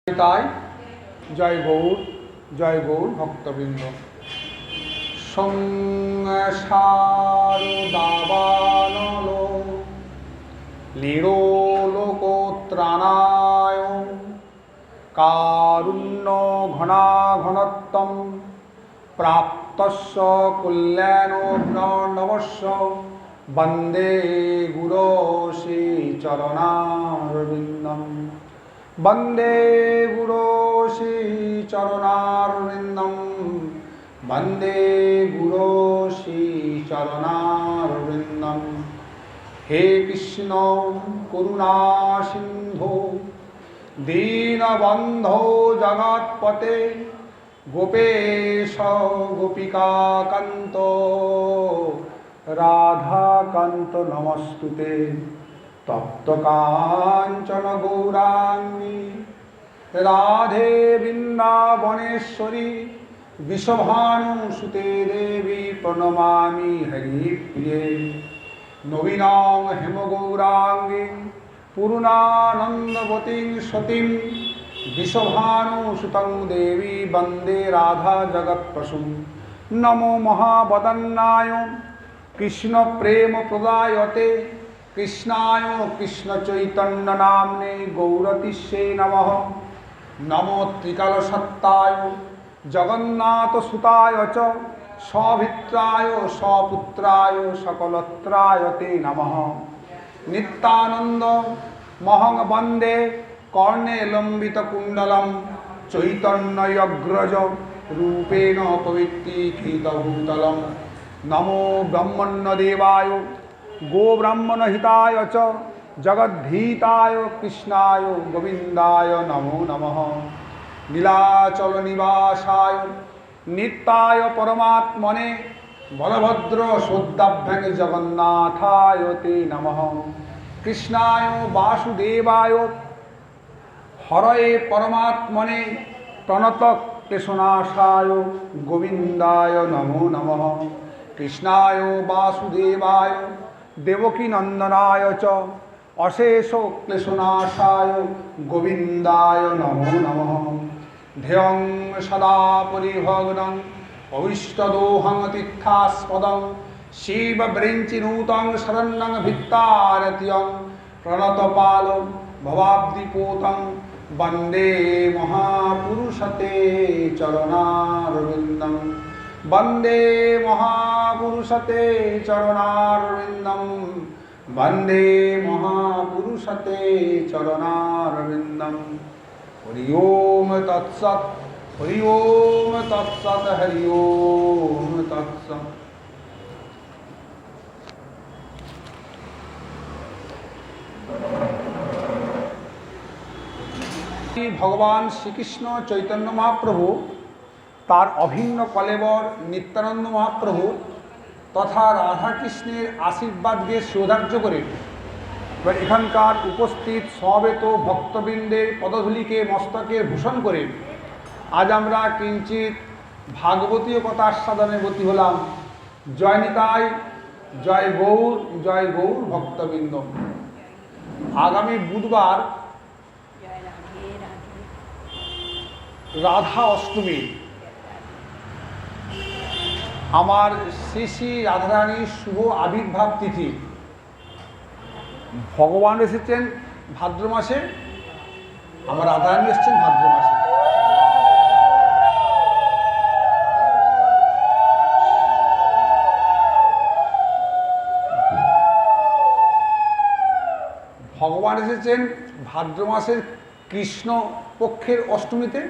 তাই জয় গৌর ভক্তবৃন্দ। সংসার দাবানলো লীড়ো লোকোত্রাণায় কারুণ্য ঘনাঘনত্বম প্রাপ্তস্য কল্যাণোগ্নবস্য বন্দে গুরো শ্রীচরণারবিন্দম। বন্দে গুরো শ্রীচরণারবিন্দম। বন্দে গুরো শ্রীচরণারবিন্দম। হে কৃষ্ণ করুণা সিন্ধু দীনবন্ধো জগৎপতে গোপেশ গোপিকাকান্ত রাধাকান্ত নমস্তুতে। তপ্ত কাঞ্চন গৌরাঙ্গী রাধে বৃন্দাবনেশ্বরী বৃষভানুসুতে দেবী প্রণমামি হরিপ্রিয়ে। নবীনাং হেমগৌরাঙ্গী পূর্ণানন্দবতীং সতীং বৃষভানুসুতং দেবী বন্দে রাধা জগৎপ্রসূং। নমো মহাবদন্নায় কৃষ্ণ প্রেম প্রদায়তে কৃষ্ণায় কৃষ্ণ চৈতন্য নাম্নে গৌরতিষ্যে নমঃ। নমো ত্রিকালসত্তায় জগন্নাথ সুতায় চ সভিত্রায় সপুত্রায় সকলত্রায় তে নমঃ। নিত্যানন্দ মহং বন্দে কর্ণে লম্বিত কুণ্ডলম চৈতন্যগ্রজ রূপেণ পবিত্রীকৃতভূতলম। নমো ব্রহ্মণ্যদেবায় গোব্রাহ্মণহিতায় চ জগদ্ধীতায় কৃষ্ণায় গোবিন্দায় নমো নমঃ। নীলাচল নিবাসায় নিত্যায় পরমাত্মনে বলভদ্র সৌদাভ্যাং জগন্নাথায় তে নমঃ। কৃষ্ণায় বাসুদেবায় হরয়ে পরমাত্মনে প্রণত ক্লেশনাশায় গোবিন্দায় নমো নমঃ। কৃষ্ণায় বাসুদেবায় দেবকী নন্দনায় চ অশেষ ক্লেশনাশায় গোবিন্দায় নমো নমঃ। ধ্যেয়ং সদা পরিভগ্নং অভীষ্টদোহং তীর্থাস্পদং শিবব্রেঞ্চিনূতং শরণ্যং ভিত্তারত্যং প্রণতপাল ভবাব্দিপোতং বন্দে মহাপুরুষতে চরণারবিন্দম। বন্দে মহাপুরুষতে চরণারবিন্দম। বন্দে মহাপুরুষতে চরণারবিন্দম। হরি ওম তৎসৎ। হরি ওম তৎসৎ। হরি ওম তৎসৎ। ভগবান শ্রীকৃষ্ণ চৈতন্য মহাপ্রভু তার অভিন্ন কলেবর নিত্যানন্দ মহাপ্রভু তথা রাধাকৃষ্ণের আশীর্বাদকে সৌধার্য করে এবার এখানকার উপস্থিত সমবেত ভক্তবৃন্দের পদধূলিকে মস্তকে ভূষণ করে আজ আমরা কিঞ্চিত ভাগবতীয় কথা আস্বাদনে গতি হলাম। জয় নিতাই, জয় গৌর ভক্তবৃন্দ। আগামী বুধবার রাধা অষ্টমী। আমার শ্রী শ্রী রাধারানীর শুভ আবির্ভাব তিথি। ভগবান এসেছেন ভাদ্র মাসে, আমার রাধারানী এসেছেন ভাদ্র মাসে। ভগবান এসেছেন ভাদ্র মাসের কৃষ্ণ পক্ষের অষ্টমীতে,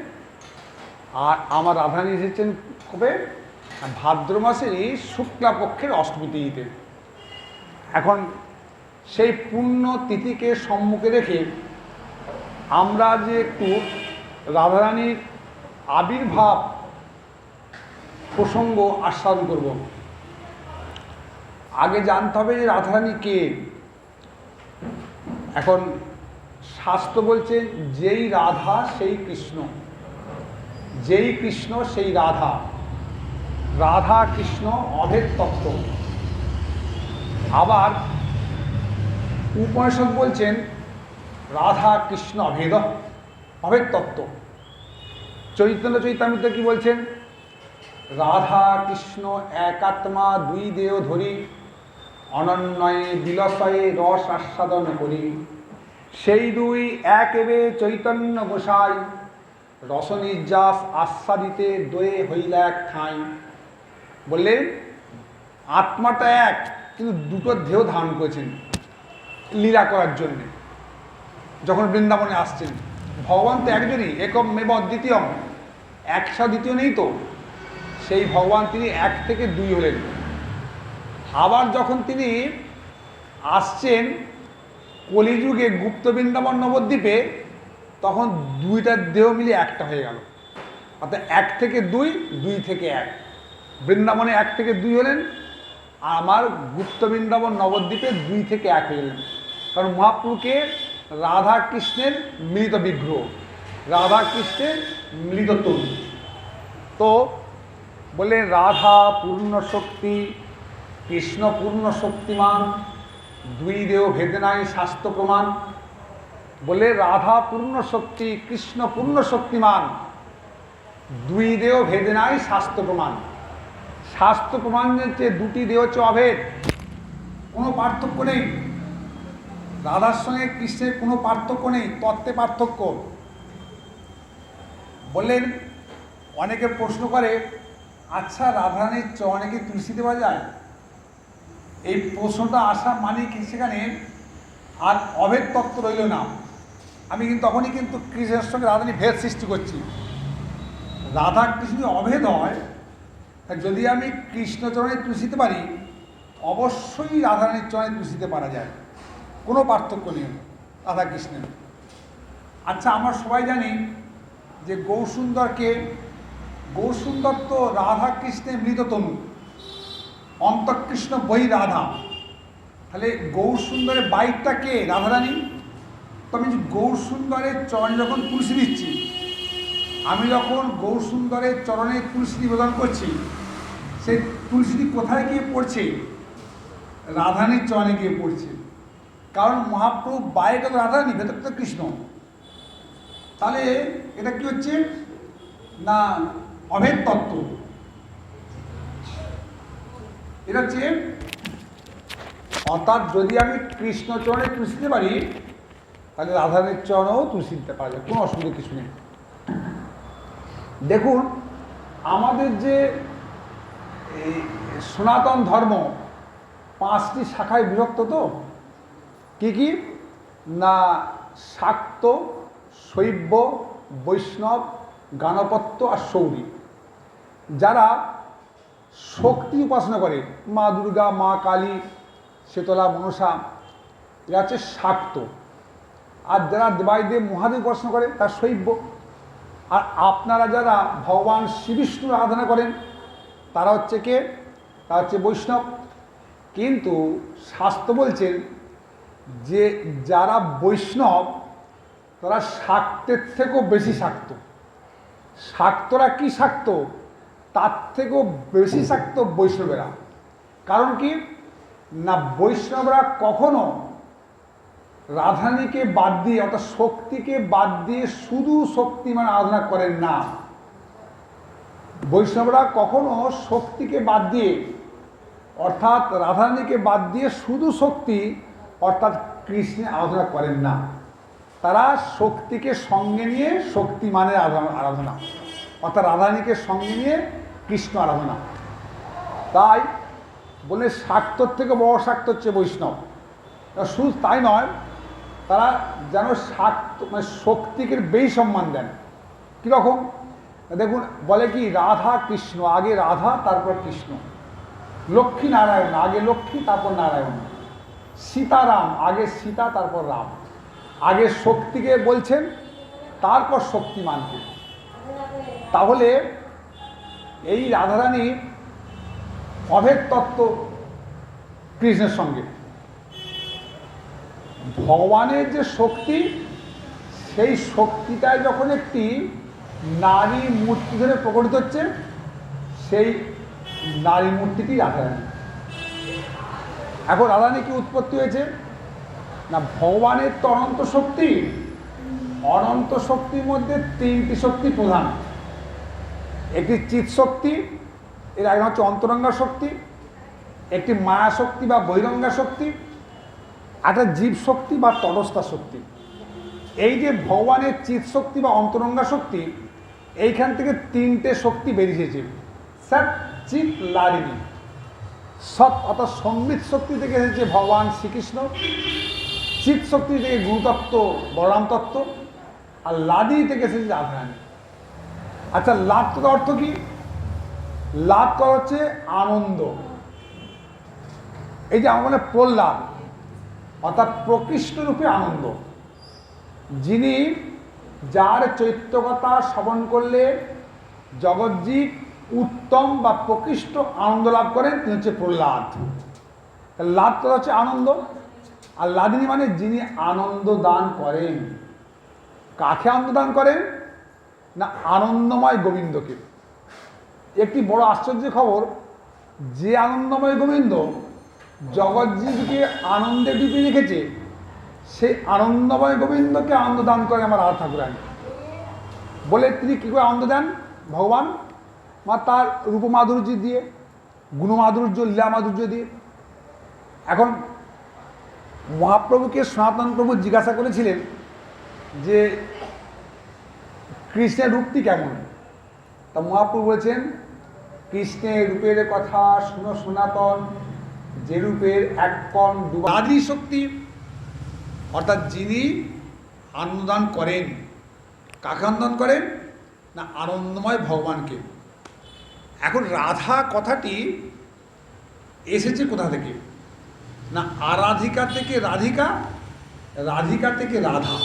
আর আমার রাধারানী এসেছেন কবে? ভাদ্র মাসেরই শুক্লা পক্ষের অষ্টমী তিথিতে। এখন সেই পূর্ণ তিথিকে সম্মুখে রেখে আমরা যে একটু রাধারানীর আবির্ভাব প্রসঙ্গ আস্বাদন করব। আগে জানতে হবে যে রাধারানী কে। এখন শাস্ত্র বলছে যেই রাধা সেই কৃষ্ণ, যেই কৃষ্ণ সেই রাধা। রাধা কৃষ্ণ অভেদ তত্ত্ব। আবার উপনিষদ বলছেন রাধা কৃষ্ণ অভেদ অভেদ তত্ত্ব। চৈতন্য চৈতামৃতে কি বলছেন? রাধা কৃষ্ণ একাত্মা দুই দেহ ধরি, অনন্যয়ে বিলসয়ে রস আস্বাদন করি। সেই দুই এক এবে চৈতন্য গোসাই, রসনির্যাস আস্বাদিতে দয়ে হইলা এক ঠাঁই। বললেন আত্মাটা এক, কিন্তু দুটো দেহ ধারণ করেছেন লীলা করার জন্যে। যখন বৃন্দাবনে আসছেন, ভগবান তো একজনই, একম মেব অদ্বিতীয়ম, একসাথে দ্বিতীয় নেই তো। সেই ভগবান তিনি এক থেকে দুই হলেন। আবার যখন তিনি আসছেন কলিযুগে গুপ্ত বৃন্দাবন নবদ্বীপে, তখন দুইটা দেহ মিলে একটা হয়ে গেল। অর্থাৎ এক থেকে দুই, দুই থেকে এক। বৃন্দাবনে এক থেকে দুই হলেন, আর আমার গুপ্ত বৃন্দাবন নবদ্বীপে দুই থেকে এক হয়ে গেলেন। কারণ মহাপ্রভুকে রাধা কৃষ্ণের মিলিত বিগ্রহ, রাধা কৃষ্ণের মিলিত তরু। তো বলে রাধা পূর্ণ শক্তি, কৃষ্ণ পূর্ণ শক্তিমান, দুই দেহ ভেদে নাই শাস্ত্র প্রমাণ। বলে রাধা পূর্ণ শক্তি, কৃষ্ণ পূর্ণ শক্তিমান, দুই দেহ ভেদে নাই শাস্ত্র প্রমাণ। শাস্ত্র প্রমাণ হচ্ছে দুটি দেহ হচ্ছে অভেদ, কোনো পার্থক্য নেই। রাধার সঙ্গে কৃষ্ণের কোনো পার্থক্য নেই, তত্ত্বে পার্থক্য। বললেন অনেকে প্রশ্ন করে, আচ্ছা রাধারানীর চরণে কি তুলসী দেওয়া যায়? এই প্রশ্নটা আসা মানে কি সেখানে আর অভেদ তত্ত্ব রইল না। আমি কিন্তু তখনই কিন্তু কৃষ্ণের সঙ্গে রাধারানী ভেদ সৃষ্টি করছি। রাধা কৃষ্ণ অভেদ হয়, যদি আমি কৃষ্ণচরণে তুলসীতে পারি, অবশ্যই রাধারানীর চরণে তুলসীতে পারা যায়, কোনো পার্থক্য নেই রাধা কৃষ্ণের। আচ্ছা আমরা সবাই জানি যে গৌরসুন্দরকে, গৌরসুন্দর তো রাধা কৃষ্ণের মৃত তনু, অন্তঃকৃষ্ণ বই রাধা। তাহলে গৌরসুন্দরের বাইকটা কে? রাধারানী। তো আমি গৌরসুন্দরের চরণে যখন তুলসী দিচ্ছি, আমি যখন গৌরসুন্দরের চরণে তুলসী নিবেদন করছি, সেই তুলসীটি কোথায় গিয়ে পড়ছে? রাধারানীর চরণে গিয়ে পড়ছে। কারণ মহাপ্রভু বাইরে তো রাধারানী, ভেতর তো কৃষ্ণ। তাহলে এটা কি হচ্ছে না অভেদ তত্ত্ব। এটা হচ্ছে অর্থাৎ যদি আমি কৃষ্ণ চরণে তুলসী দিতে পারি, তাহলে রাধারানীর চরণেও তুলসী দিতে পারা যায়, কোনো অসুবিধা কিছু নেই। দেখুন আমাদের যে এই সনাতন ধর্ম 5টি শাখায় বিভক্ত, তো কি কি না শাক্ত, শৈব, বৈষ্ণব, গাণপত্য আর সৌরী। যারা শক্তি উপাসনা করে, মা দুর্গা, মা কালী, শীতলা, মনসা, এরা হচ্ছে শাক্ত। আর যারা দেবাদিদেব মহাদেব উপাসনা করে তার শৈব। আর আপনারা যারা ভগবান শ্রীবিষ্ণুর আরাধনা করেন তারা হচ্ছে কে? তারা হচ্ছে বৈষ্ণব। কিন্তু শাস্ত্র বলছেন যে যারা বৈষ্ণব তারা শাক্তের থেকেও বেশি শাক্ত। শাক্তরা কি শাক্ত? তার থেকেও বেশি শাক্ত বৈষ্ণবেরা। কারণ কি না বৈষ্ণবরা কখনো রাধারানীকে বাদ দিয়ে, অর্থাৎ শক্তিকে বাদ দিয়ে শুধু শক্তিমান আরাধনা করেন না। বৈষ্ণবরা কখনো শক্তিকে বাদ দিয়ে, অর্থাৎ রাধারানীকে বাদ দিয়ে শুধু শক্তি অর্থাৎ কৃষ্ণের আরাধনা করেন না। তারা শক্তিকে সঙ্গে নিয়ে শক্তিমানের আরাধনা, অর্থাৎ রাধারানীকে সঙ্গে নিয়ে কৃষ্ণ আরাধনা। তাই বলে শাক্তর থেকে বড় শাক্ত হচ্ছে বৈষ্ণব। শুধু তাই নয়, তারা যেন শাক্ত মানে শক্তিকে বেশি সম্মান দেন। কীরকম দেখুন, বলে কি রাধা কৃষ্ণ, আগে রাধা তারপর কৃষ্ণ। লক্ষ্মী নারায়ণ, আগে লক্ষ্মী তারপর নারায়ণ। সীতারাম, আগে সীতা তারপর রাম। আগে শক্তিকে বলছেন তারপর শক্তিমানকে। তাহলে এই রাধারানী অভেদ তত্ত্ব কৃষ্ণের সঙ্গে। ভগবানের যে শক্তি, সেই শক্তিটায় যখন একটি নারী মূর্তি ধরে প্রকটিত হচ্ছে, সেই নারী মূর্তিটি রাধারানী। এখন রাধারানী কি উৎপত্তি হয়েছে না ভগবানের তো অনন্ত শক্তি, অনন্ত শক্তির মধ্যে তিনটি শক্তি প্রধান। একটি চিৎ শক্তি, এর আগে হচ্ছে অন্তরঙ্গা শক্তি, একটি মায়া শক্তি বা বহিরঙ্গা শক্তি, একটা জীব শক্তি বা তটস্থা শক্তি। এই যে ভগবানের চিৎ শক্তি বা অন্তরঙ্গা শক্তি, এইখান থেকে তিনটে শক্তি বেরিয়েছে। সৎ চিৎ লারিণী। সৎ অর্থাৎ সম্বিত শক্তি থেকে এসেছে ভগবান শ্রীকৃষ্ণ, চিৎ শক্তি থেকে গুরুতত্ত্ব বলরাম তত্ত্ব, আর লাদি থেকে এসেছে রাধারানী। আচ্ছা, লাভ তো অর্থ কি? লাভ করা হচ্ছে আনন্দ। এই যে আমার প্রহ্লাদ অর্থাৎ প্রকৃষ্ট রূপে আনন্দ, যিনি যার চৈত্যকথা শ্রবণ করলে জগজ্জীব উত্তম বা প্রকৃষ্ট আনন্দ লাভ করেন, তিনি হচ্ছে প্রহ্লাদ। লাভ করা হচ্ছে আনন্দ। আর লাদিনী মানে যিনি আনন্দ দান করেন। কাকে আনন্দ দান করেন? না, আনন্দময় গোবিন্দকে। একটি বড় আশ্চর্য খবর, যে আনন্দময় গোবিন্দ জগজ্জীবকে আনন্দে ডুবিয়ে রেখেছে, সেই আনন্দময় গোবিন্দকে আনন্দ দান করে আমার রাধা ঠাকুরানী। বলে তিনি কী করে আনন্দ দেন ভগবান? মা তার রূপমাধুর্য দিয়ে, গুণমাধুর্য, লীলা মাধুর্য দিয়ে। এখন মহাপ্রভুকে সনাতন প্রভু জিজ্ঞাসা করেছিলেন যে কৃষ্ণের রূপটি কেমন? তা মহাপ্রভু বলেছেন, কৃষ্ণের রূপের কথা শুনো সনাতন, যে রূপের এক কণ দুবাদি শক্তি, অর্থাৎ যিনি আনন্দদান করেন। কাকে আনন্দদান করেন? না, আনন্দময় ভগবানকে। এখন রাধা কথাটি এসেছে কোথা থেকে? না, আরাধিকা থেকে রাধিকা, রাধিকা থেকে রাধা।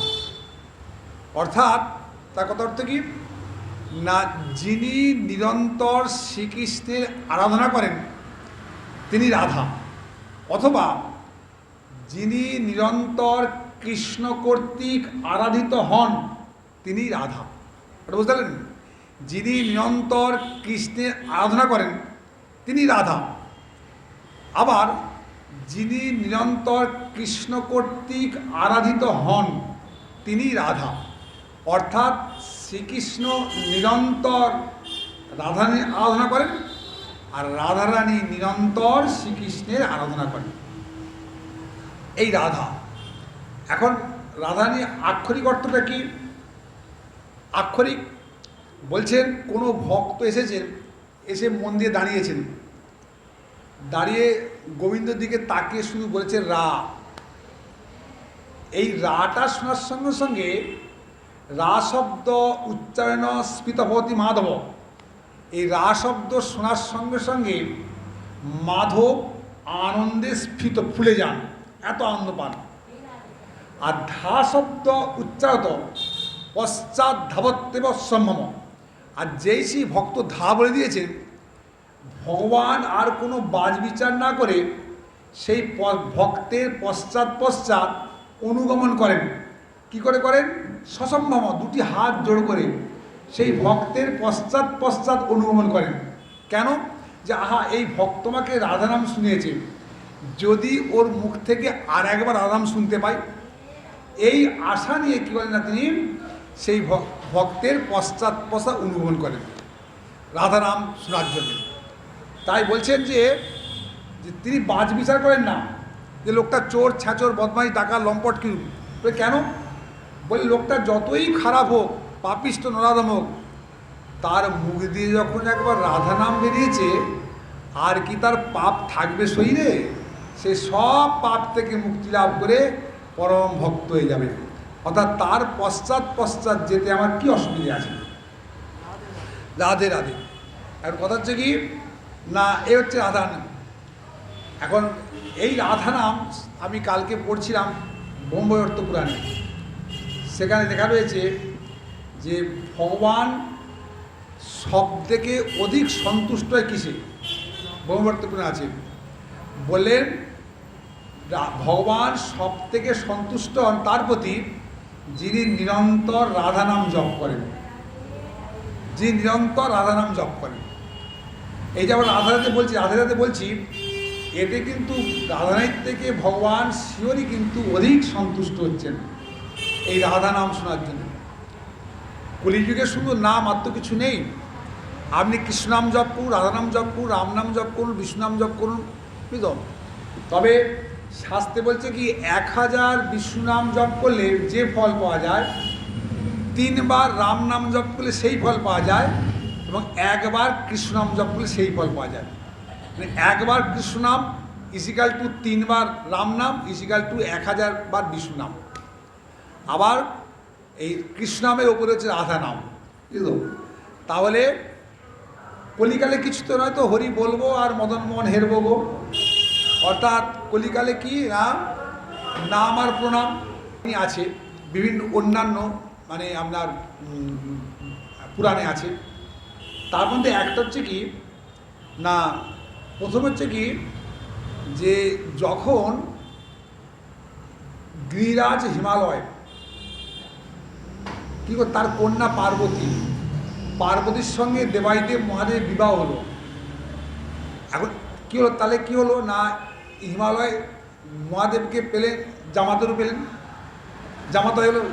অর্থাৎ তার কথা অর্থ কি? না, যিনি নিরন্তর শ্রীকৃষ্ণের আরাধনা করেন তিনি রাধা, অথবা যিনি নিরন্তর কৃষ্ণ কর্তৃক আরাধিত হন তিনি রাধা। এটা বুঝতে পারলেন? যিনি নিরন্তর কৃষ্ণের আরাধনা করেন তিনি রাধা, আবার যিনি নিরন্তর কৃষ্ণ কর্তৃক আরাধিত হন তিনি রাধা। অর্থাৎ শ্রীকৃষ্ণ নিরন্তর রাধারানীর আরাধনা করেন, আর রাধারানী নিরন্তর শ্রীকৃষ্ণের আরাধনা করেন। এই রাধা। এখন রাধারানী আক্ষরিক অর্থটা কি? আক্ষরিক বলছেন, কোনো ভক্ত এসেছেন, এসে মন দিয়ে দাঁড়িয়েছেন, দাঁড়িয়ে গোবিন্দর দিকে তাকিয়ে শুধু বলেছে রা। এই রাটা শোনার সঙ্গে সঙ্গে রা শব্দ উচ্চারণ স্ফীতভবতি মাধব, এই রা শব্দ শোনার সঙ্গে সঙ্গে মাধব আনন্দে স্ফীত, ফুলে যান, এত আনন্দ পান। আর ধা শব্দ উচ্চারত পশ্চাৎ ধাবত্যেব সম্ভব, আর যেই সেই ভক্ত ধা বলে দিয়েছেন, ভগবান আর কোনো বাজ বিচার না করে সেই ভক্তের পশ্চাৎ পশ্চাৎ অনুগমন করেন। কি করে করেন? সসম্ভব, দুটি হাত জোড় করে সেই ভক্তের পশ্চাৎ পশ্চাৎ অনুগমন করেন। কেন? যে আহা, এই ভক্ত আমাকে রাধানাম শুনিয়েছে, যদি ওর মুখ থেকে আর একবার রাধানাম শুনতে পাই, এই আশা নিয়ে কী বলেন না, তিনি সেই ভক্তের পশ্চাৎ পশ্চাৎ অনুগমন করেন রাধানাম শোনার জন্য। তাই বলছেন যে তিনি বাজ বিচার করেন না, যে লোকটা চোর, ছ্যাচোর, বদমাইশ, ডাকা, লম্পট কিরূপ। বলে কেন? বলে লোকটা যতই খারাপ হোক, পাপিষ্ট নরাধম হোক, তার মুখ দিয়ে যখন একবার রাধা নাম বেরিয়েছে, আর কি তার পাপ থাকবে শরীরে? সে সব পাপ থেকে মুক্তি লাভ করে পরম ভক্ত হয়ে যাবে। অর্থাৎ তার পশ্চাৎ পশ্চাৎ যেতে আমার কি অসুবিধা আছে? রাধে রাধে। আর কথা হচ্ছে কি না, এ হচ্ছে রাধা নাম। এখন এই রাধা নাম আমি কালকে পড়ছিলাম ব্রহ্মবৈবর্ত পুরাণে, সেখানে দেখা রয়েছে যে ভগবান সব থেকে অধিক সন্তুষ্ট হয় কিসে? ব্রহ্মবৈবর্ত পুরাণে আছে, বললেন ভগবান সব থেকে সন্তুষ্ট হন তার প্রতি যিনি নিরন্তর রাধা নাম জপ করেন, যিনি নিরন্তর রাধা নাম জপ করেন। এই যেমন রাধারাতে বলছি, এতে কিন্তু রাধারানীর থেকে ভগবান শিবরই কিন্তু অধিক সন্তুষ্ট হচ্ছেন এই রাধা নাম শোনার জন্য। কলিযুগে শুধু নাম আর তো কিছু নেই। আপনি কৃষ্ণনাম জপ করুন, রাধানাম জপ করুন, রাম নাম জপ করুন, বিষ্ণুনাম জপ করুন, বুঝল। তবে শাস্ত্রে বলছে কি 1000 বিষ্ণুনাম জপ করলে যে ফল পাওয়া যায়, 3 বার রাম নাম জপ করলে সেই ফল পাওয়া যায়, এবং 1 বার কৃষ্ণনাম জপ করলে সেই ফল পাওয়া যায়। মানে 1 বার কৃষ্ণনাম ইজিক্যাল টু 3 বার রাম নাম ইজিক্যাল টু 1000 বার বিষ্ণুনাম। আবার এই কৃষ্ণনামের ওপরে হচ্ছে রাধা নাম, বুঝলো। তাহলে কলিকালে কিছু তো নয়, তো হরি বলবো আর মদন মোহন হেরবো গো। অর্থাৎ কলিকালে কি না, নাম আর প্রণাম আছে, বিভিন্ন অন্যান্য মানে আপনার পুরাণে আছে। তার মধ্যে একটা হচ্ছে কি না, প্রথম হচ্ছে কি যে যখন গিরিরাজ হিমালয় কি করে তার কন্যা পার্বতীর সঙ্গে দেবাইদেব মহাদেব বিবাহ হলো। এখন কী হলো, তাহলে কী হলো না, হিমালয় মহাদেবকে পেলেন, জামাতারও পেলেন,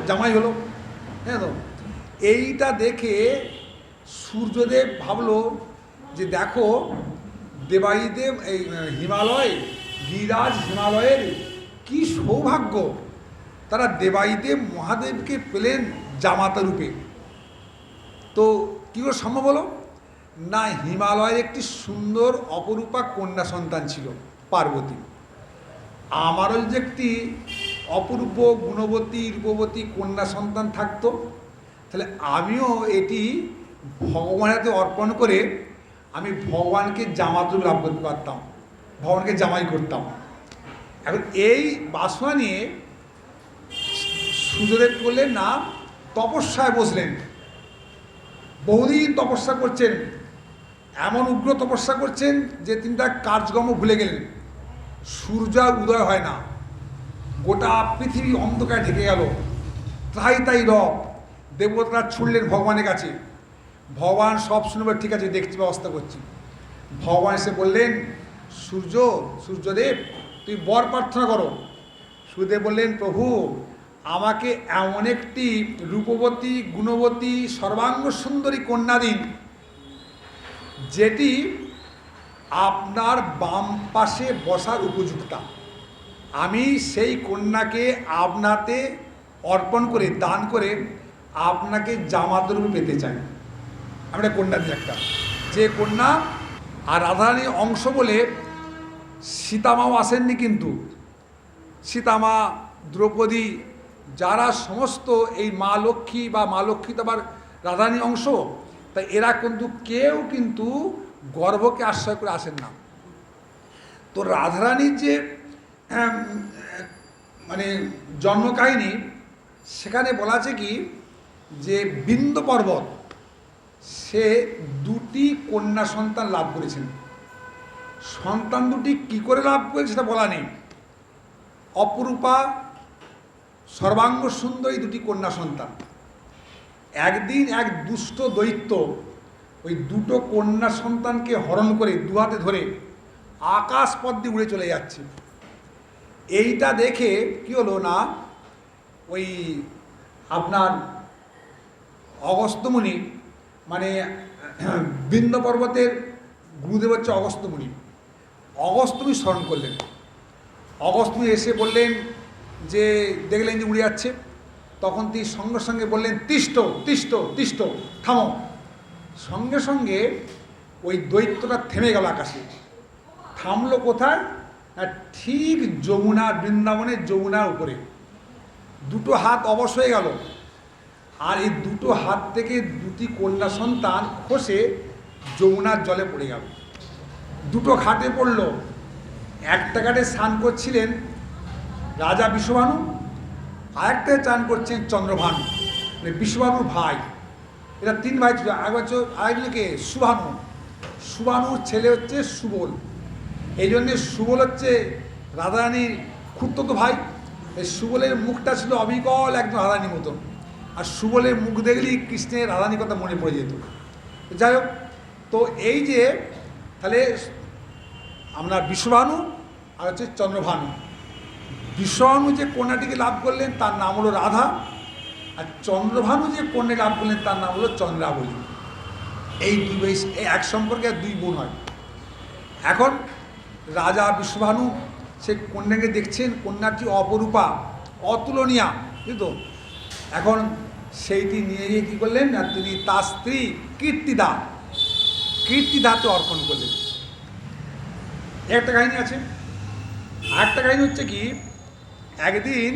জামাই হলো, হ্যাঁ। তো এইটা দেখে সূর্যদেব ভাবলো যে দেখো দেবাইদেব এই গিরিরাজ হিমালয়ের কি সৌভাগ্য, তারা দেবাইদেব মহাদেবকে পেলেন জামাতা রূপে। তো কী করে সম্ভব হলো না, হিমালয়ের একটি সুন্দর অপরূপা কন্যা সন্তান ছিল পার্বতী। আমারও যে একটি অপূর্ব গুণবতী রূপবতী কন্যা সন্তান থাকতো, তাহলে আমিও এটি ভগবানের হাতে অর্পণ করে আমি ভগবানকে জামাত রূপে লাভ করতে পারতাম, ভগবানকে জামাই করতাম। এখন এই বাসনা নিয়ে সূর্যদেব করলেন না, তপস্যায় বসলেন। বহুদিন তপস্যা করছেন, এমন উগ্র তপস্যা করছেন যে তিনি তার কার্যক্রম ভুলে গেলেন। সূর্য উদয় হয় না, গোটা পৃথিবী অন্ধকারে ঢেকে গেল, তাই রব। দেবতারা ছুটলেন ভগবানের কাছে, ভগবান সব শুনবে, ঠিক আছে দেখছি, ব্যবস্থা করছি। ভগবান এসে বললেন সূর্যদেব তুই বর প্রার্থনা করো। সূর্যদেব বললেন প্রভু আমাকে এমন একটি রূপবতী গুণবতী সর্বাঙ্গ সুন্দরী কন্যা দিন, যেটি আপনার বাম পাশে বসার উপযুক্তা। আমি সেই কন্যাকে আপনাতে অর্পণ করে দান করে আপনাকে জামাত রূপে পেতে চাই। আমরা কন্যা দিই একটা, যে কন্যা আর রাধারানীর অংশ বলে সীতামাও আসেননি, কিন্তু সীতামা, দ্রৌপদী, যারা সমস্ত এই মা লক্ষ্মী বা মা লক্ষ্মী তো আবার রাধারানীর অংশ, তাই এরা কেউ কিন্তু গর্ভকে আশ্রয় করে আসেন না। তো রাধারানীর যে মানে জন্মকাহিনী, সেখানে বলা আছে কি যে বিন্দ পর্বত সে 2টি কন্যা সন্তান লাভ করেছেন। সন্তান দুটি কি করে লাভ করেছে সেটা বলা নেই। অপরূপা সর্বাঙ্গ সুন্দরী 2টি কন্যা সন্তান। একদিন এক দুষ্ট দৈত্য ওই 2টো কন্যা সন্তানকে হরণ করে 2 হাতে ধরে আকাশ পথ দিয়ে উড়ে চলে যাচ্ছে। এইটা দেখে কি হলো না, ওই আপনার অগস্ত্যমুনি, মানে বিন্দ পর্বতের গুরুদেব হচ্ছে অগস্ত্যমুনি, অগস্ত্যমুনি স্মরণ করলেন। অগস্ত্যমুনি এসে বললেন যে দেখলেন যে উড়ে যাচ্ছে, তখন তিনি সঙ্গে সঙ্গে বললেন তিষ্ঠ তিষ্ঠ তিষ্ঠ, থামো। সঙ্গে সঙ্গে ওই দৈত্যটা থেমে গেল আকাশে। থামলো কোথায়? ঠিক যমুনা, বৃন্দাবনের যমুনার উপরে। 2টো হাত অবশ হয়ে গেল, আর এই 2টো হাত থেকে 2টি কন্যা সন্তান খসে যমুনার জলে পড়ে গেল। 2টো ঘাটে পড়ল। একটা ঘাটে স্নান করছিলেন রাজা বিশ্বভানু, আরেকটায় চান করছেন চন্দ্রভানু, মানে বিশ্বভানুর ভাই। এরা 3 ভাই ছিল। আরেকজনকে সুভানুর ছেলে হচ্ছে সুবল। এই জন্যে সুবল হচ্ছে রাধারানীর খুড়তুতো ভাই। এই সুবলের মুখটা ছিল অবিকল একদম রাধারানীর মতন, আর সুবলের মুখ দেখলেই কৃষ্ণের রাধারানীর কথা মনে পড়ে যেত। যাই হোক, তো এই যে তাহলে আমরা বিশ্বভানু আর হচ্ছে চন্দ্রভানু। বিশ্বভানু যে কন্যাটিকে লাভ করলেন তার নাম হলো রাধা, আর চন্দ্রভানু যে কন্যা লাভ করলেন তার নাম হলো চন্দ্রাবলী। এই এক সম্পর্কে দুই বোন হয়। এখন রাজা বিশ্বভানু সে কন্যাকে দেখছেন, কন্যাটি অপরূপা, অতুলনীয়া, বুঝতো। এখন সেইটি নিয়ে গিয়ে কী করলেন না, তিনি তার স্ত্রী কীর্তিদাকে অর্পণ করলেন। একটা কাহিনী আছে। আরেকটা কাহিনী হচ্ছে কি, একদিন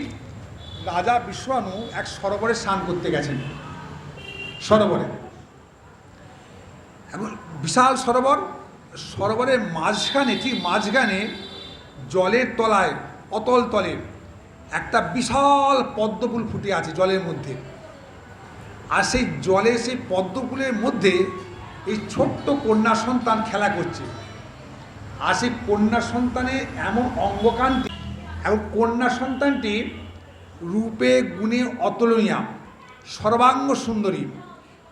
রাজা বিশ্বভানু এক সরোবরে স্নান করতে গেছেন। সরোবরে, এখন বিশাল সরোবর, সরোবরের মাঝখানে, ঠিক মাঝখানে জলের তলায়, অতল তলে একটা বিশাল পদ্মফুল ফুটে আছে জলের মধ্যে। আর সেই জলে, সেই পদ্মফুলের মধ্যে এই ছোট্ট কন্যা সন্তান খেলা করছে। আর সেই কন্যা সন্তানে এমন অঙ্গকান্তি, এবং কন্যা সন্তানটি রূপে গুণে অতুলনীয়া, সর্বাঙ্গ সুন্দরী,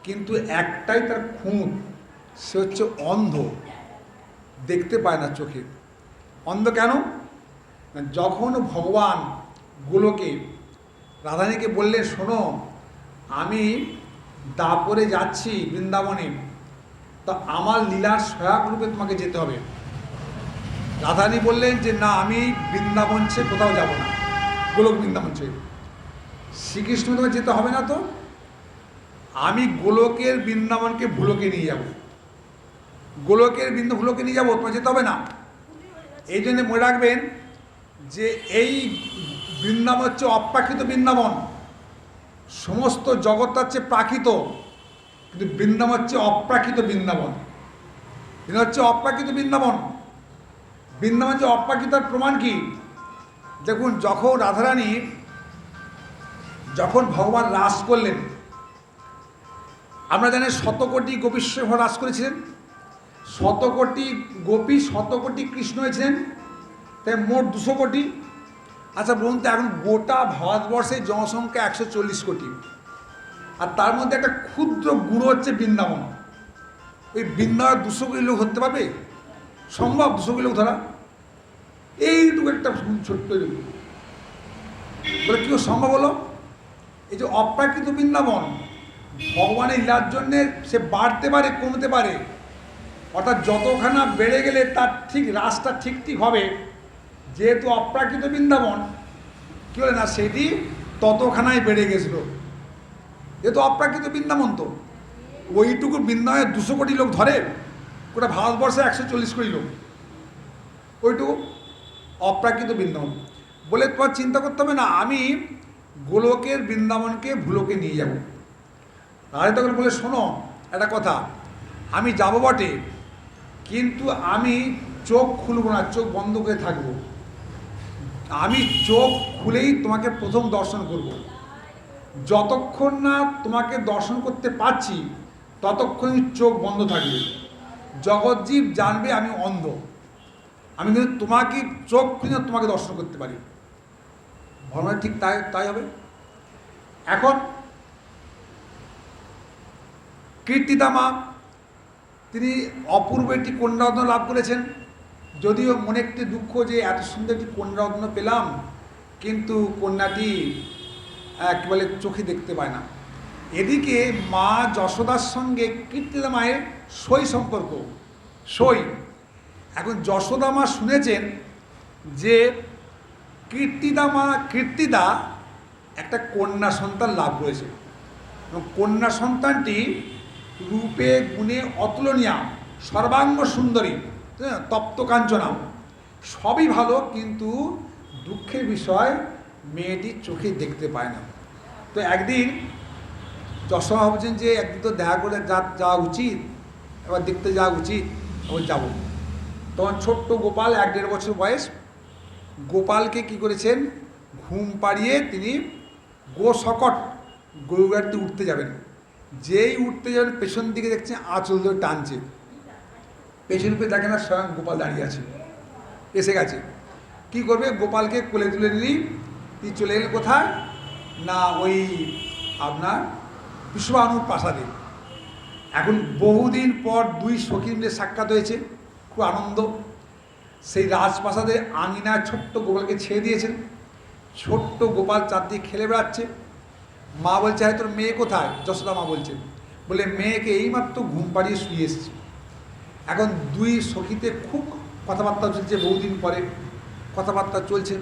কিন্তু একটাই তার খুঁত, সে হচ্ছে অন্ধ, দেখতে পায় না চোখে। অন্ধ কেন? যখন ভগবান গোলকে রাধারানীকে বললেন, শোনো আমি দাপরে যাচ্ছি বৃন্দাবনে, তা আমার লীলার সহায়ক রূপে তোমাকে যেতে হবে। রাধারানী বললেন যে না, আমি বৃন্দাবন ছেড়ে কোথাও যাব না, গোলক বৃন্দাবন ছেড়ে। শ্রীকৃষ্ণ তোমাকে যেতে হবে না, তো আমি গোলকের বৃন্দাবনকে ভুলোকে নিয়ে যাব, গোলকের ভুলোকে নিয়ে যাবো, তোমার যেতে হবে না। এই জন্যে মনে রাখবেন যে এই বৃন্দাবন হচ্ছে অপ্রাকৃত বৃন্দাবন। সমস্ত জগৎটা হচ্ছে প্রাকৃত, কিন্তু বৃন্দাবন হচ্ছে অপ্রাকৃত বৃন্দাবন। এটা হচ্ছে অপ্রাকৃত বৃন্দাবন। বৃন্দাবন যে অপ্রাকৃতার প্রমাণ কি? দেখুন, যখন রাধারানী, যখন ভগবান রাস করলেন, আমরা জানি শতকোটি গোপীশ্বর রাস করেছিলেন, শতকোটি গোপী, শতকোটি কৃষ্ণ হয়েছিলেন, তাই মোট 200 কোটি। আচ্ছা বলুন তো, এখন গোটা ভারতবর্ষের জনসংখ্যা 140 কোটি, আর তার মধ্যে একটা ক্ষুদ্র গুঁড়ো হচ্ছে বৃন্দাবন। ওই বৃন্দাবন 200 কোটি লোক ধরতে পারবে? সম্ভব 200 কোটি লোক ধরা? এইটুকু একটা ছোট্ট বলে কেউ সম্ভব হলো? এই যে অপ্রাকৃত বৃন্দাবন, ভগবানের লীলার জন্যে সে বাড়তে পারে, কমতে পারে। অর্থাৎ যতখানা বেড়ে গেলে তার ঠিক রাসটা ঠিক ঠিক হবে। যেহেতু অপ্রাকৃত বৃন্দাবন, কী বলে না, সেটি ততখানাই বেড়ে গেছিল। যেহেতু অপ্রাকৃত বৃন্দাবন, তো ওইটুকু বৃন্দাবনে 200 কোটি লোক ধরে, গোটা ভারতবর্ষে 140 কোটি লোক, ওইটুকু অপ্রাকৃত বৃন্দাবন বলে তোমার চিন্তা করতে হবে না, আমি গোলকের বৃন্দাবনকে ভুলোকে নিয়ে যাব। রাধা তখন বলে, শোনো একটা কথা, আমি যাব বটে, কিন্তু আমি চোখ খুলব না, চোখ বন্ধ করে থাকব। আমি চোখ খুলেই তোমাকে প্রথম দর্শন করব। যতক্ষণ না তোমাকে দর্শন করতে পারছি ততক্ষণ চোখ বন্ধ থাকবে। জগৎজীব জানবে আমি অন্ধ, আমি কিন্তু তোমাকে চোখ খুলে তোমাকে দর্শন করতে পারি। ভগবান ঠিক তাই তাই হবে। এখন কীর্তিদা মা, তিনি অপূর্ব একটি কন্যারত্ন লাভ করেছেন। যদিও মনে একটি দুঃখ যে এত সুন্দর একটি কন্যারত্ন পেলাম, কিন্তু কন্যাটি কী বলে চোখে দেখতে পায় না। এদিকে মা যশোদার সঙ্গে কীর্তিদা মায়ের সই সম্পর্ক, সই। এখন যশোদা মা শুনেছেন যে কীর্তিদা একটা কন্যা সন্তান লাভ করেছে, এবং কন্যা সন্তানটি রূপে গুণে অতুলনীয়া, সর্বাঙ্গ সুন্দরী, তপ্ত কাঞ্চনা, সবই ভালো, কিন্তু দুঃখের বিষয় মেয়েটি চোখে দেখতে পায় না। তো একদিন যশোদা ভাবছেন যে একদিন তো দেখা করে যাওয়া উচিত, এবার দেখতে যাওয়া উচিত, এবার যাব। তখন ছোট্ট গোপাল, 1-1.5 বছর বয়স, গোপালকে কি করেছেন, ঘুম পাড়িয়ে তিনি গোশকট, গরু গাড়িতে উঠতে যাবেন। যেই উঠতে যাবেন, পেছন দিকে দেখছেন আঁচল ধরে টানছে, পেছন পেয়ে দেখে না স্বয়ং গোপাল দাঁড়িয়ে আছে, এসে গেছে। কি করবে, গোপালকে কোলে তুলে নিলি, তিনি চলে গেলেন কোথায় না, ওই আপনার বিশ্বভানুর প্রাসাদে। এখন বহুদিন পর 2 সখী মিলে সাক্ষাৎ হয়েছে, খুব আনন্দ। সেই রাজপ্রাসাদের আঙিনায় ছোট্ট গোপালকে ছেড়ে দিয়েছেন। ছোট্ট গোপাল চারদিকে খেলে বেড়াচ্ছে। মা বলছে হ্যাঁ তোর মেয়ে কোথায়? যশোদা মা বলছেন, বলে মেয়েকে এইমাত্র ঘুম পাড়িয়ে শুয়ে এসেছি। এখন দুই সখীতে খুব কথাবার্তা চলছে, বহুদিন পরে কথাবার্তা চলছে।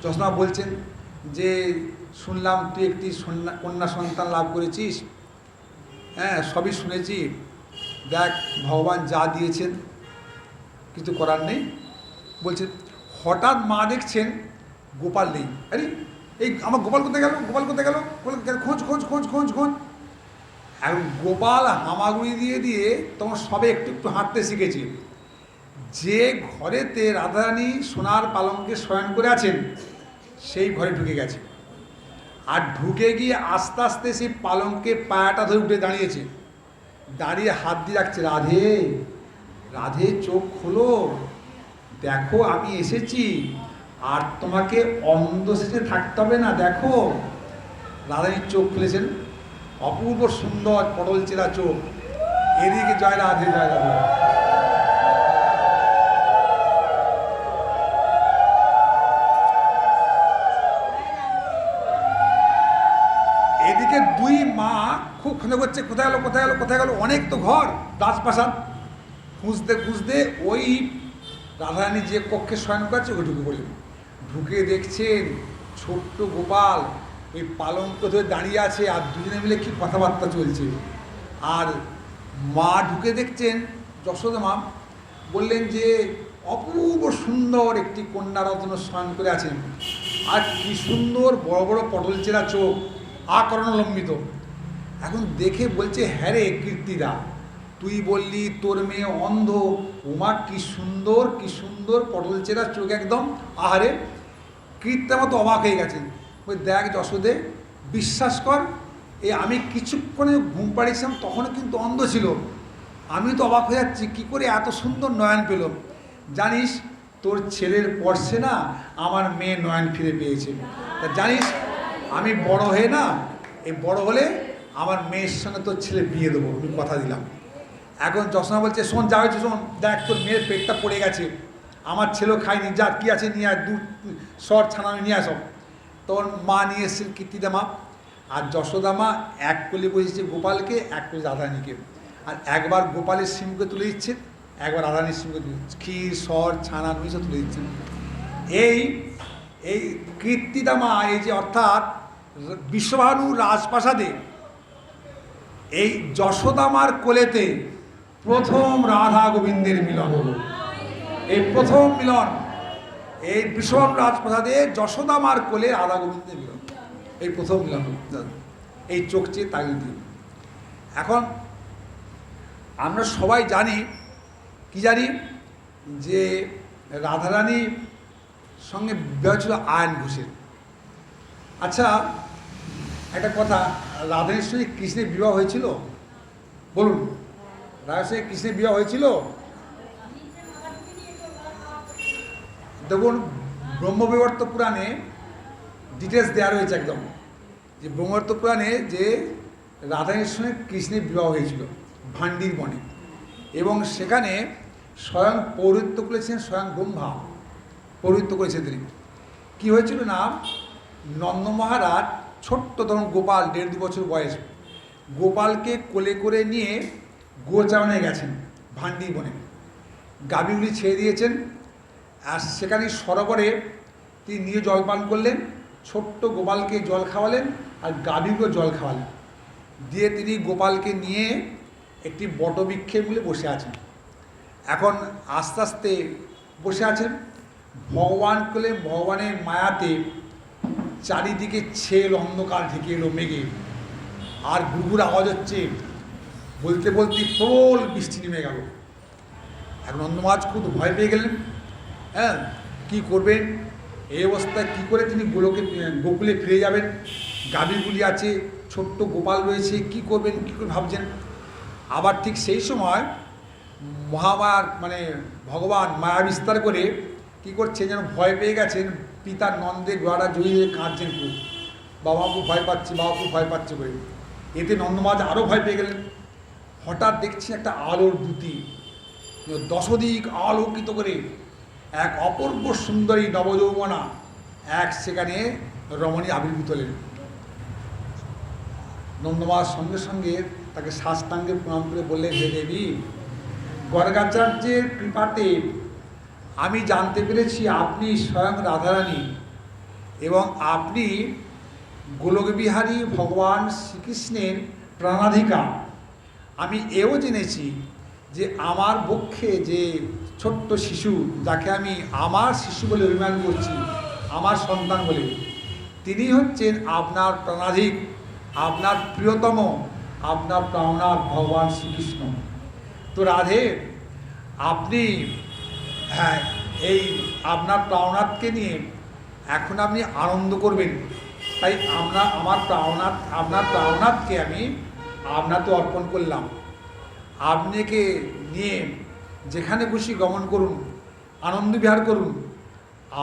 যশোদা বলছেন যে শুনলাম তুই একটি কন্যা সন্তান লাভ করেছিস। হ্যাঁ সবই শুনেছি, দেখ ভগবান যা দিয়েছেন কিছু করার নেই। বলছে হঠাৎ মা দেখছেন গোপাল নেই। আরে এই আমার গোপাল কোথায় গেল, গোপাল কোথায় গেল, খোঁজ খোঁজ খোঁজ খোঁজ খোঁজ। এখন গোপাল হামাগুড়ি দিয়ে দিয়ে তখন সবে একটু একটু হাঁটতে শিখেছে। যে ঘরেতে রাধারানী সোনার পালঙ্কে শয়ন করে আছেন সেই ঘরে ঢুকে গেছে। আর ঢুকে গিয়ে আস্তে আস্তে সেই পালঙ্কে পায়াটা ধরে উঠে দাঁড়িয়েছে, দাঁড়িয়ে হাত দিয়ে রাখছে, রাধে রাধে চোখ খোলো, দেখো আমি এসেছি, আর তোমাকে অন্ধ সেজে থাকতে হবে না, দেখো। রাধারানীর চোখ খুলেছেন, অপূর্ব সুন্দর পটল চেরা চোখ, এদিকে জয় রাধে জয় রাধে। এদিকে দুই মা খুব খুঁজে করছে, কোথায় গেলো কোথায় গেলো কোথায় গেলো, অনেক তো ঘর রাজপ্রাসাদ, খুঁজতে খুঁজতে ওই রাধারানী যে কক্ষে শয়ন করছে ওকে ঢুকে পড়লেন। ঢুকে দেখছেন ছোট্ট গোপাল ওই পালঙ্ক ধরে দাঁড়িয়ে আছে, আর দুজনে মিলে কি কথাবার্তা চলছে। আর মা ঢুকে দেখছেন, যশোদা মা বললেন যে অপূর্ব সুন্দর একটি কন্যারত্ন শয়ন করে আছেন, আর কি সুন্দর বড় বড় পটল চেরা চোখ, আকর্ণলম্বিত। এখন দেখে বলছে হ্যাঁ রে কীর্তিদা, তুই বললি তোর মেয়ে অন্ধ, ওমা কি সুন্দর পটল চেরা চোখ একদম, আহারে। কীর্তির মতো অবাক হয়ে গেছেন। ওই দেখ যশোদে, বিশ্বাস কর, আমি কিছুক্ষণে ঘুম পাড়িয়েছিলাম তখনও কিন্তু অন্ধ ছিল, আমি তো অবাক হয়ে যাচ্ছি কী করে এত সুন্দর নয়ন পেল। জানিস তোর ছেলের পরশে না আমার মেয়ে নয়ন ফিরে পেয়েছে। তা জানিস আমি বড় হয়ে না, এই বড় হলে আমার মেয়ের সঙ্গে তোর ছেলে বিয়ে দেবো, আমি কথা দিলাম। এখন যশোদা বলছে শোন, যা হয়েছে শোন, দেখ তোর মেয়ের পেটটা পড়ে গেছে, আমার ছেলেও খায়নি, যা কী আছে নিয়ে আয়, দুধ সর ছানা নিয়ে আসো। তখন মা নিয়ে এসেছেন কীর্তিদা মা, আর যশোদা মা এক কোলে বসেছে গোপালকে, এক কোলে রাধারানীকে, আর একবার গোপালের সিংহকে তুলে দিচ্ছেন, একবার রাধারানীর সিংহকে তুলে দিচ্ছেন, ক্ষীর সর ছানা নুই সব তুলে দিচ্ছেন। এই এই কীর্তিদা মা, এই যে অর্থাৎ বিশ্বভানু রাজপ্রাসাদে এই যশোদামার কোলেতে প্রথম রাধা গোবিন্দের মিলন হলো। এই প্রথম মিলন এই বিশ্বভানু রাজপ্রাসাদে যশোদামার কোলে রাধা গোবিন্দের মিলন, এই প্রথম মিলন। এই চোখ চেয়ে তাগিয়ে দিয়ে এখন আমরা সবাই জানি, কি জানি, যে রাধারানীর সঙ্গে বিবাহ ছিল আয়ন ঘোষের। আচ্ছা একটা কথা, রাধারানীর সঙ্গে কৃষ্ণের বিবাহ হয়েছিল? বলুন, রাধার সঙ্গে কৃষ্ণের বিবাহ হয়েছিল? দেখুন ব্রহ্মবিবর্ত পুরাণে ডিটেলস দেওয়া রয়েছে একদম, যে ব্রহ্মবিবর্ত পুরাণে যে রাধারানীর সঙ্গে কৃষ্ণের বিবাহ হয়েছিল ভান্ডির বনে, এবং সেখানে স্বয়ং পৌরোহিত্য করেছেন, স্বয়ং ব্রহ্মা পৌরোহিত্য করেছেন তিনি। কী হয়েছিল না, নন্দ মহারাজ ছোট্ট তখন গোপাল 1.5-2 বছর বয়স, গোপালকে কোলে করে নিয়ে গোচারণে গেছেন ভান্ডির বনে, গাভীগুলি ছেড়ে দিয়েছেন, আর সেখানে সরোবরে তিনি নিজে জলপান করলেন, ছোট্ট গোপালকে জল খাওয়ালেন, আর গাভীগুলো জল খাওয়ালেন, দিয়ে তিনি গোপালকে নিয়ে একটি বটবৃক্ষের মূলে বসে আছেন। এখন আস্তে আস্তে বসে আছেন, ভগবান কোলে ভগবানের মায়াতে চারিদিকে ছেল অন্ধকার ঢেকে এলো মেঘে, আর গুড়গুড় আওয়াজ হচ্ছে, বলতে বলতে প্রবল বৃষ্টি নেমে গেল। এখন নন্দমহারাজ খুব ভয় পেয়ে গেলেন। হ্যাঁ কী করবেন এই অবস্থায়, কী করে তিনি গোকুলে ফিরে যাবেন, গাভীগুলি আছে, ছোট্ট গোপাল রয়েছে, কি করবেন কী করে ভাবছেন। আবার ঠিক সেই সময় মহামায়ার ভগবান মায়া বিস্তার করে কী করছেন, যেন ভয় পেয়ে গেছেন, পিতার নন্দে গোয়ারা জড়িয়ে কাঁদছেন খুব, বাবা খুব ভয় পাচ্ছে, বাবা খুব ভয় পাচ্ছে বলে। এতে নন্দমহারাজ আরও ভয় পেয়ে গেলেন। হঠাৎ দেখছি একটা আলোর দ্যুতি, দশদিক আলোকিত করে এক অপূর্ব সুন্দরী নবযৌবনা এক সেখানে রমণী আবির্ভূত হলেন। নন্দমার সঙ্গে সঙ্গে তাকে সাষ্টাঙ্গে প্রণাম করে বললেন, হে দেবী, গর্গাচার্যের কৃপাতে আমি জানতে পেরেছি আপনি স্বয়ং রাধারানী এবং আপনি গোলকবিহারী ভগবান শ্রীকৃষ্ণের প্রাণাধিকা। আমি এও জেনেছি যে আমার বক্ষে যে ছোট্ট শিশু, যাকে আমি আমার শিশু বলে অভিমান করছি, আমার সন্তান বলে, তিনি হচ্ছেন আপনার প্রাণাধিক, আপনার প্রিয়তম, আপনার প্রাণনাথ ভগবান শ্রীকৃষ্ণ। তো রাধে, আপনি হ্যাঁ এই আপনার প্রাণনাথকে নিয়ে এখন আপনি আনন্দ করবেন, তাই আপনার প্রাণনাথকে আমি আপনাকে অর্পণ করলাম। আপনাকে নিয়ে যেখানে খুশি গমন করুন, আনন্দ বিহার করুন,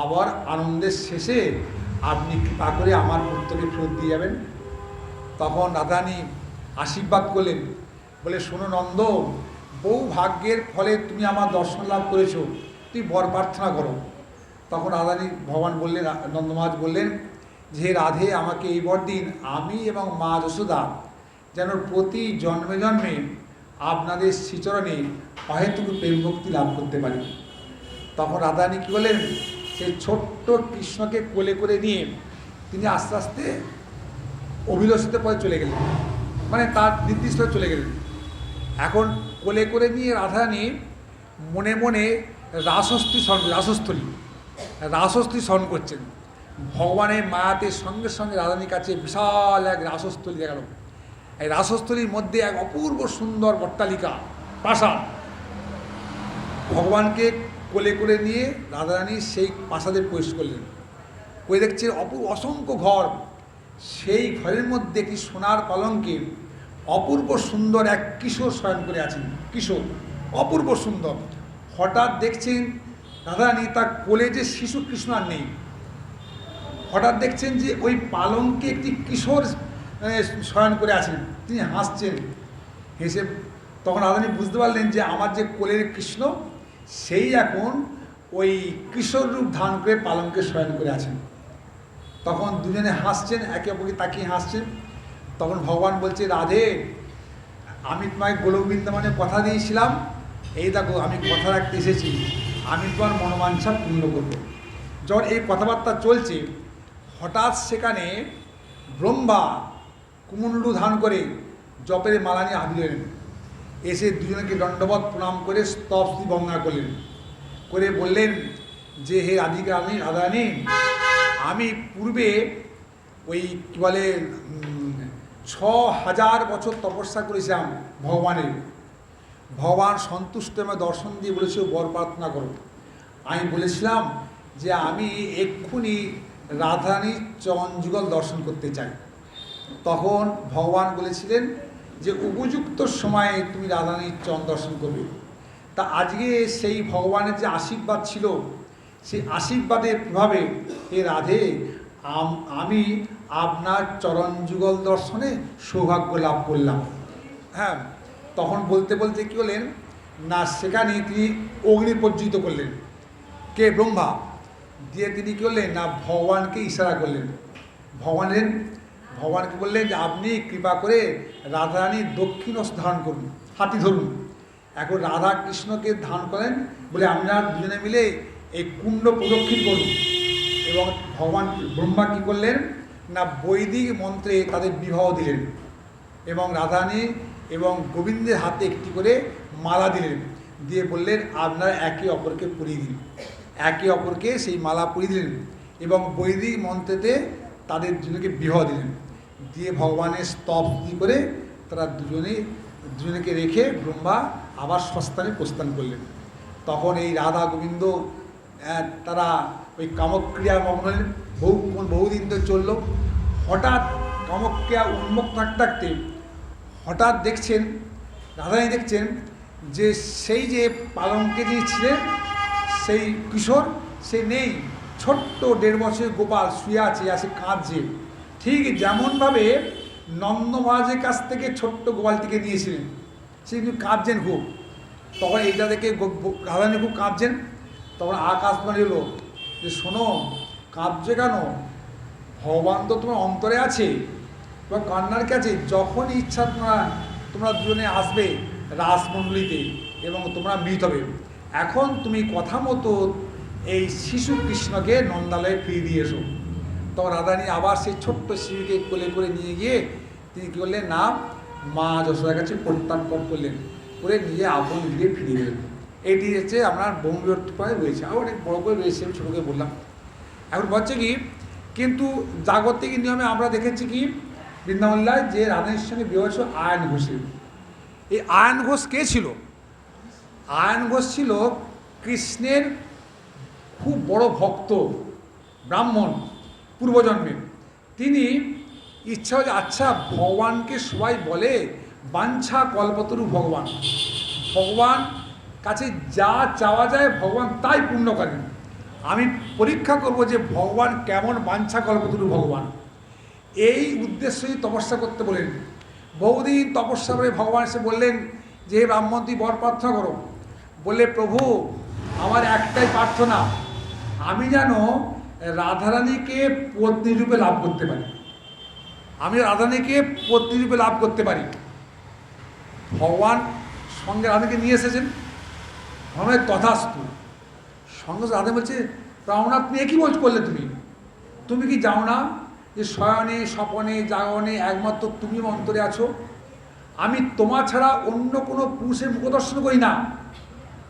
আবার আনন্দের শেষে আপনি কৃপা করে আমার পুত্রকে ফেরত দিয়ে যাবেন। তখন রাধারানী আশীর্বাদ করলেন, বলে, শোনো নন্দ, বহু ভাগ্যের ফলে তুমি আমার দর্শন লাভ করেছো, তুই বর প্রার্থনা করো। তখন রাধারানী ভগবান বললেন, নন্দমহারাজ বললেন যে, রাধে, আমাকে এই বর দিন, আমি এবং মা যশোদা যেন প্রতি জন্মে জন্মে আপনাদের শ্রীচরণে অহেতুক প্রেম ভক্তি লাভ করতে পারি। তখন রাধারানী কী বললেন, সেই ছোট্ট কৃষ্ণকে কোলে করে নিয়ে তিনি আস্তে আস্তে অভিলষিত পথে চলে গেলেন, মানে তার নির্দিষ্ট চলে গেলেন। এখন কোলে করে নিয়ে রাধারানী মনে মনে রাসস্থলী স্মরণ করছেন। ভগবানের মায়াতে সঙ্গে সঙ্গে রাধারানীর কাছে বিশাল এক রাসস্থলী দেখা গেল। এই রাসস্থলীর মধ্যে এক অপূর্ব সুন্দর অট্টালিকা, প্রাসাদ। ভগবানকে কোলে করে নিয়ে রাধারানী সেই প্রাসাদে প্রবেশ করলেন। করে দেখছে অসংখ্য ঘর। সেই ঘরের মধ্যে একটি সোনার পালঙ্কে অপূর্ব সুন্দর এক কিশোর শয়ন করে আছেন। কিশোর, অপূর্ব সুন্দর। হঠাৎ দেখছেন রাধারানী তার কোলে যে শিশু কৃষ্ণ আর নেই। হঠাৎ দেখছেন যে ওই পালঙ্কে একটি কিশোর শয়ন করে আছেন। তিনি হাসছেন। হেসে তখন রাধারানী বুঝতে পারলেন যে আমার যে কোলের কৃষ্ণ, সেই এখন ওই কিশোর রূপ ধারণ করে পালঙ্কে শয়ন করে আছেন। তখন দুজনে হাসছেন, একে অপরকে তাকিয়ে হাসছেন। তখন ভগবান বলছে, রাধে, আমি তোমায় গোলক বৃন্দাবনে কথা দিয়েছিলাম, এই দেখো আমি কথা রাখতে এসেছি, আমি তোমার মনোবাঞ্ছা পূর্ণ করব। যখন এই কথাবার্তা চলছে, হঠাৎ সেখানে ব্রহ্মা কুমণ্ডলু ধারণ করে জপের মালা নিয়ে হাজির এসে দুজনকে দণ্ডবত প্রণাম করে স্তবস্তুতি বর্ণনা করলেন। করে বললেন যে, হে রাধারানী, আমি পূর্বে ওই কী বলে ৬,০০০ বছর তপস্যা করেছিলাম ভগবানের। ভগবান সন্তুষ্ট আমায় দর্শন দিয়ে বলেছিল বর প্রার্থনা করো। আমি বলেছিলাম যে আমি এক্ষুনি রাধারানীর চরণ যুগল দর্শন করতে চাই। তখন ভগবান বলেছিলেন যে উপযুক্ত সময়ে তুমি রাধারানীর চরণ দর্শন করবে। তা আজকে সেই ভগবানের যে আশীর্বাদ ছিল, সেই আশীর্বাদের প্রভাবে হে রাধে, আমি আপনার চরণ যুগল দর্শনে সৌভাগ্য লাভ করলাম। হ্যাঁ, তখন বলতে বলতে কী হলেন না, সেখানে তিনি অগ্নি প্রজ্বলিত করলেন। কে? ব্রহ্মা। দিয়ে তিনি কী করলেন না, ভগবানকে ইশারা করলেন। ভগবানকে বললেন যে আপনি কৃপা করে রাধারানীর দক্ষিণ হস্ত ধারণ করুন, হাতি ধরুন। এখন রাধা কৃষ্ণকে ধারণ করেন বলে আপনারা দুজনে মিলে এই কুণ্ড প্রদক্ষিণ করুন। এবং ভগবান ব্রহ্মা কী করলেন না, বৈদিক মন্ত্রে তাদের বিবাহ দিলেন এবং রাধারানী এবং গোবিন্দের হাতে একটি করে মালা দিলেন। দিয়ে বললেন আপনারা একে অপরকে পরিয়ে দিন। একে অপরকে সেই মালা পরিয়ে দিলেন এবং বৈদিক মন্ত্রেতে তাদের দুজনকে বিবাহ দিলেন। দিয়ে ভগবানের স্তবস্তুতি করে তারা দুজনকে রেখে ব্রহ্মা আবার স্বস্থানে প্রস্থান করলেন। তখন এই রাধা গোবিন্দ তারা ওই কামক্রিয়া মগ্ন হলেন। বহুদিন ধরে চলল। হঠাৎ কামক্রিয়া উন্মুক্ত থাকতে হঠাৎ দেখছেন, রাধারানী দেখছেন যে সেই যে পালঙ্কে যে ছিলেন সেই কিশোর, সে নেই। ছোট্ট 1.5 বছরের গোপাল শুয়ে আছে, আসে কাঁদছে। ঠিক যেমনভাবে নন্দ মহারাজের কাছ থেকে ছোট্ট গোপালটিকে নিয়েছিলেন, সে কিন্তু কাঁদছেন খুব। তখন এইটা দেখে রাধারানী খুব কাঁদছেন। তখন আকাশবাণী হলো যে শোনো, কাঁদছে কেন? ভগবান তো তোমার অন্তরে আছে, তোমার কন্যার কাছে যখন ইচ্ছা তোমরা দুজনে আসবে রাসমণ্ডলীতে এবং তোমরা মিলিত হবে। এখন তুমি কথা মতো এই শিশু কৃষ্ণকে নন্দালয়ে ফিরিয়ে দিয়ে এসো। তখন রাধারানী আবার সেই ছোট্ট শিশুকে কোলে করে নিয়ে গিয়ে তিনি কী করলেন না, মা যশোদার কাছে প্রত্যার্পণ করলেন, করে নিয়ে আপন গৃহে ফিরে গেলেন। এটি হচ্ছে আপনার ব্রহ্মবিবর্তপায় রয়েছে, আর অনেক বড় করে রয়েছে, আমি ছোটোকে বললাম। এখন বলছে কি, কিন্তু জাগতিক নিয়মে আমরা দেখেছি কি বৃন্দাবনলায় যে রাধারানীর সঙ্গে বিবাহ ছিল আয়ন ঘোষের। এই আয়ন ঘোষ কে ছিল? আয়ন ঘোষ ছিল কৃষ্ণের খুব বড় ভক্ত ব্রাহ্মণ পূর্বজন্মে। তিনি ইচ্ছা হচ্ছে আচ্ছা ভগবানকে সবাই বলে বাঞ্ছা কল্পতরু ভগবান, ভগবান কাছে যা চাওয়া যায় ভগবান তাই পূর্ণ করেন। আমি পরীক্ষা করব যে ভগবান কেমন বাঞ্ছা কল্পতরু ভগবান। এই উদ্দেশ্যেই তপস্যা করতে বলেন। বহুদিন তপস্যা করে ভগবান এসে বললেন যে হে ব্রাহ্মণ তুই বর প্রার্থনা করো। বললে প্রভু আমার একটাই প্রার্থনা, আমি যেন রাধারানীকে পত্নীরূপে লাভ করতে পারি, আমি রাধারানীকে পত্নীরূপে লাভ করতে পারি। ভগবান সঙ্গে রাধাকে নিয়ে এসেছেন, ভগবানের তথাস্তু। সঙ্গে রাধা বলছে প্রাণনাথ তুমি একই করলে, তুমি কি যাও না যে শয়নে স্বপনে জাগরণে একমাত্র তুমি অন্তরে আছো, আমি তোমার ছাড়া অন্য কোনো পুরুষের মুখদর্শন করি না,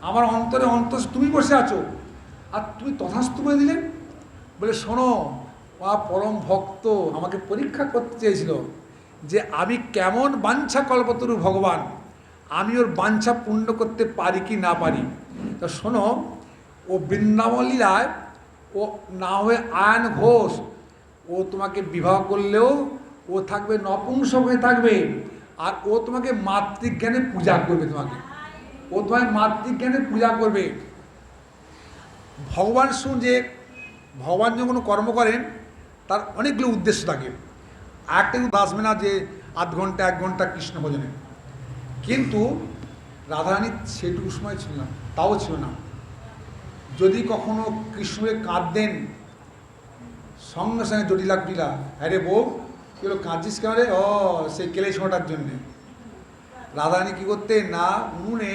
আমার অন্তরে অন্তর তুমি বসে আছো, আর তুমি তথাস্তু বলে দিলে। বলে শোনো, পরম ভক্ত আমাকে পরীক্ষা করতে চেয়েছিল যে আমি কেমন বাঞ্ছা কল্পতরু ভগবান, আমি ওর বাঞ্ছা পূর্ণ করতে পারি কি না পারি। তা শোনো, ও বৃন্দাবন লীলায় ও না হয়ে আয়ন ঘোষ, ও তোমাকে বিবাহ করলেও ও থাকবে নপুংসক হয়ে থাকবে, আর ও তোমাকে মাতৃজ্ঞানে পূজা করবে, ও তোমায় মাতৃজ্ঞানে পূজা করবে। ভগবান শুন যে ভগবান যখন কোনো কর্ম করেন তার অনেকগুলো উদ্দেশ্য থাকে। একটা আসবে না যে আধ ঘন্টা 1 ঘন্টা কৃষ্ণ ভজনে, কিন্তু রাধারানীর সেটুকু সময় ছিল না, তাও ছিল না। যদি কখনো কৃষ্ণকে কাঁদতেন সঙ্গে সঙ্গে জটিলা, আরে বউ কী হলো কাঁদছিস কেন রে? ও সেই কেলে শোনাটার জন্যে। রাধারানী কী করতেন না, উনুনে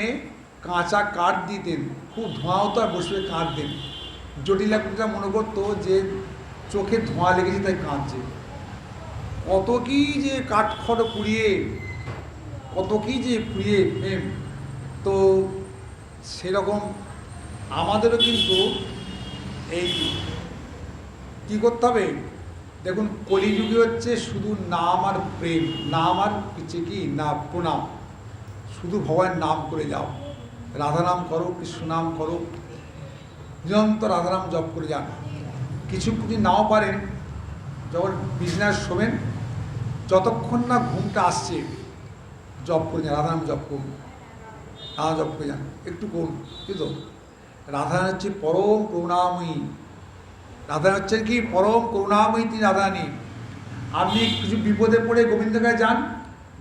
কাঁচা কাঠ দিতেন, খুব ধোঁয়া হতো আর বসে কাঁদতেন। জটিলা মনে করতো যে চোখে ধোঁয়া লেগেছে তাই কাঁদছে। কত কি যে কাঠখড় পুড়িয়ে, কত কি যে পুড়িয়ে প্রেম। তো সেরকম আমাদেরও কিন্তু এই কী করতে হবে, দেখুন কলিযুগে হচ্ছে শুধু নাম আর প্রেম, নাম আর হচ্ছে কি না প্রণাম, শুধু ভগবানের নাম করে যাও, রাধা নাম করো, কৃষ্ণ নাম করো, নিরন্তর রাধানাম জপ করে যান। কিছু যদি নাও পারেন, যখন বিছানায় শোবেন যতক্ষণ না ঘুমটা আসছে জপ করে যান, রাধানাম জপ করুন, রাধা জপ করে যান, একটু করুন। কিন্তু রাধারানী হচ্ছে পরম করুণাময়ী, রাধারানী হচ্ছেন কি পরম করুণাময়ী, তিনি রাধারানী। আপনি কিছু বিপদে পড়ে গোবিন্দের কাছে যান,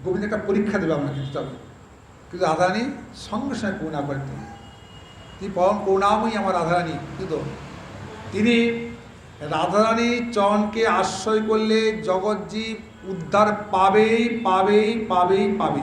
গোবিন্দ একটা পরীক্ষা দেবে আপনাকে দিতে হবে, কিন্তু রাধারানী সঙ্গে সঙ্গে করুণা করেন। তিনি পরম করুণাময়ী আমার রাধারানী। কিন্তু তিনি রাধারানীর চরণকে আশ্রয় করলে জগৎজীব উদ্ধার পাবেই পাবেই পাবেই পাবে।